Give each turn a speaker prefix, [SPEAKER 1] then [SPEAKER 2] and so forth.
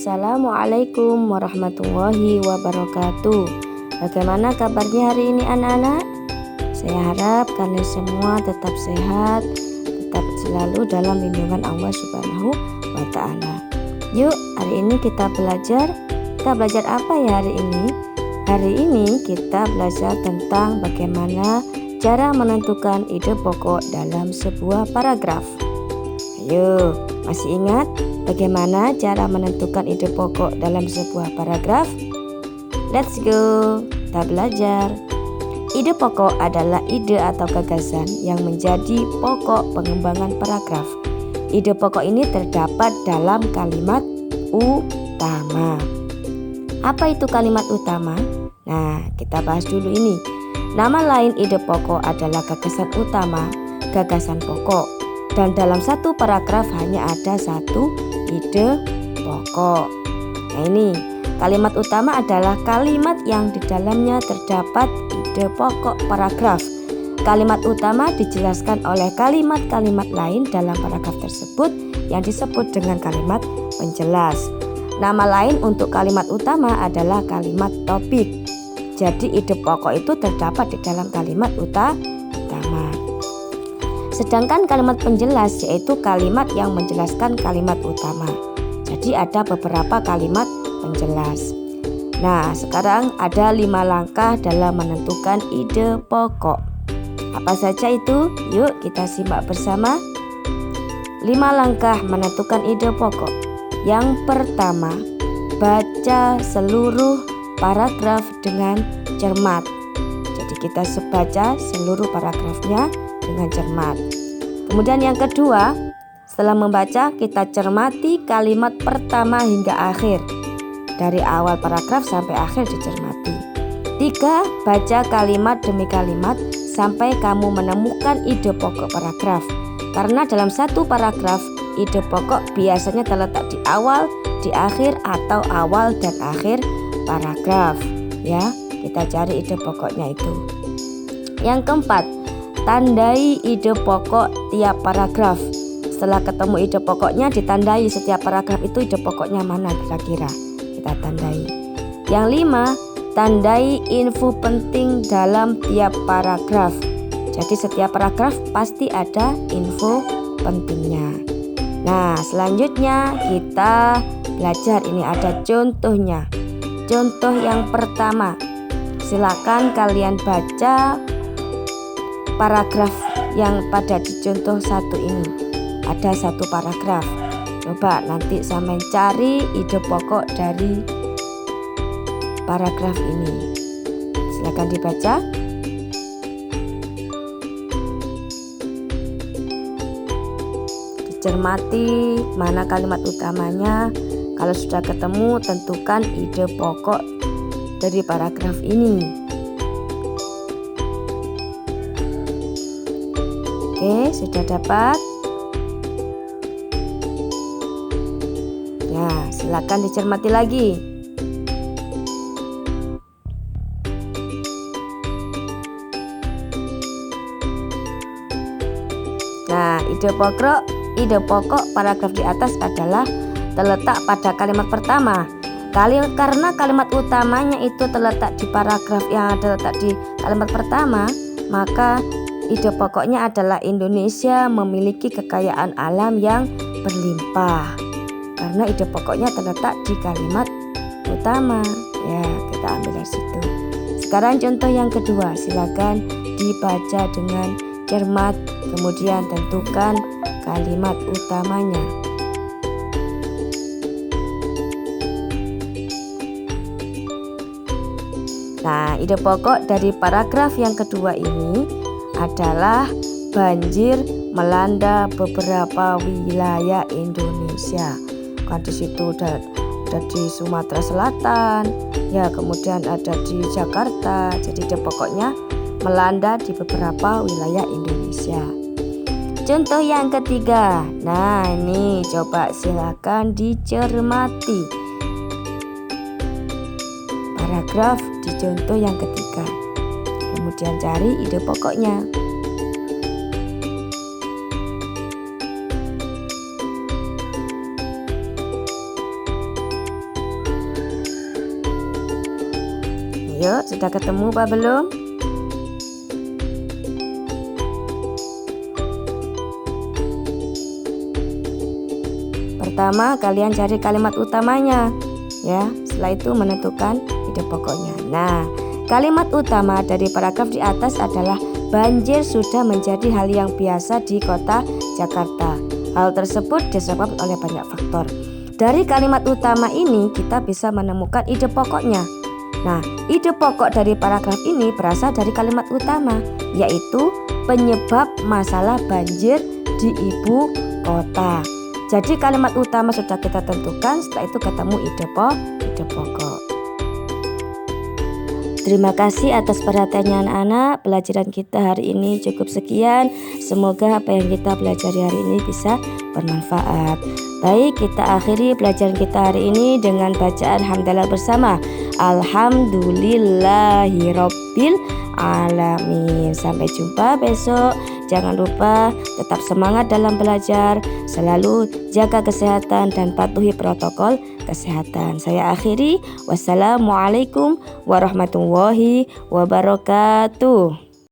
[SPEAKER 1] Assalamualaikum warahmatullahi wabarakatuh. Bagaimana kabarnya hari ini anak-anak? Saya harap kalian semua tetap sehat, tetap selalu dalam lindungan Allah Subhanahu wa Ta'ala. Yuk, hari ini kita belajar. Kita belajar apa ya hari ini? Hari ini kita belajar tentang bagaimana cara menentukan ide pokok dalam sebuah paragraf. Ayo, masih ingat bagaimana cara menentukan ide pokok dalam sebuah paragraf? Let's go, kita belajar. Ide pokok adalah ide atau gagasan yang menjadi pokok pengembangan paragraf. Ide pokok ini terdapat dalam kalimat utama. Apa itu kalimat utama? Nah, kita bahas dulu ini. Nama lain ide pokok adalah gagasan utama, gagasan pokok. Dan dalam satu paragraf hanya ada satu ide pokok. Nah ini, kalimat utama adalah kalimat yang di dalamnya terdapat ide pokok paragraf. Kalimat utama dijelaskan oleh kalimat-kalimat lain dalam paragraf tersebut yang disebut dengan kalimat penjelas. Nama lain untuk kalimat utama adalah kalimat topik. Jadi ide pokok itu terdapat di dalam kalimat utama. Sedangkan kalimat penjelas yaitu kalimat yang menjelaskan kalimat utama. Jadi ada beberapa kalimat penjelas. Nah, sekarang ada 5 langkah dalam menentukan ide pokok. Apa saja itu? Yuk kita simak bersama. 5 langkah menentukan ide pokok. Yang pertama, baca seluruh paragraf dengan cermat. Jadi kita baca seluruh paragrafnya dengan cermat. Kemudian yang kedua, setelah membaca kita cermati kalimat pertama hingga akhir. Dari awal paragraf sampai akhir dicermati. 3. Baca kalimat demi kalimat sampai kamu menemukan ide pokok paragraf. Karena dalam satu paragraf ide pokok biasanya terletak di awal, di akhir atau awal dan akhir paragraf. Ya, kita cari ide pokoknya itu. Yang keempat, tandai ide pokok tiap paragraf. Setelah ketemu ide pokoknya ditandai setiap paragraf itu ide pokoknya mana kira-kira. Kita tandai. Yang 5, tandai info penting dalam tiap paragraf. Jadi setiap paragraf pasti ada info pentingnya. Nah, selanjutnya kita belajar, ini ada contohnya. Contoh yang pertama, silakan kalian baca paragraf yang pada di contoh 1 ini. Ada satu paragraf. Coba nanti sampai cari ide pokok dari paragraf ini. Silakan dibaca. Dicermati mana kalimat utamanya. Kalau sudah ketemu, tentukan ide pokok dari paragraf ini. Oke, sudah dapat? Ya, silakan dicermati lagi. Nah, ide pokok paragraf di atas adalah terletak pada kalimat pertama. Karena kalimat utamanya itu terletak di paragraf yang terletak di kalimat pertama, maka ide pokoknya adalah Indonesia memiliki kekayaan alam yang berlimpah. Karena ide pokoknya terletak di kalimat utama. Ya, kita ambil dari situ. Sekarang contoh yang kedua, silakan dibaca dengan cermat, kemudian tentukan kalimat utamanya. Nah, ide pokok dari paragraf yang kedua ini adalah banjir melanda beberapa wilayah Indonesia. Kan di situ ada di Sumatera Selatan, ya kemudian ada di Jakarta. Jadi ide pokoknya melanda di beberapa wilayah Indonesia. Contoh yang ketiga. Nah, ini coba silakan dicermati paragraf di contoh yang ketiga. Kemudian cari ide pokoknya. Ayo, sudah ketemu apa belum? Pertama, kalian cari kalimat utamanya ya. Setelah itu menentukan ide pokoknya. Nah, kalimat utama dari paragraf di atas adalah banjir sudah menjadi hal yang biasa di kota Jakarta. Hal tersebut disebabkan oleh banyak faktor. Dari kalimat utama ini kita bisa menemukan ide pokoknya. Nah, ide pokok dari paragraf ini berasal dari kalimat utama, yaitu penyebab masalah banjir di ibu kota. Jadi kalimat utama sudah kita tentukan, setelah itu ketemu ide pokok. Terima kasih atas perhatiannya anak-anak. Pelajaran kita hari ini cukup sekian. Semoga apa yang kita pelajari hari ini bisa bermanfaat. Baik, kita akhiri pelajaran kita hari ini dengan bacaan hamdalah bersama. Alhamdulillahirabbil alamin. Sampai jumpa besok. Jangan lupa tetap semangat dalam belajar, selalu jaga kesehatan dan patuhi protokol kesehatan. Saya akhiri. Wassalamualaikum warahmatullahi wabarakatuh.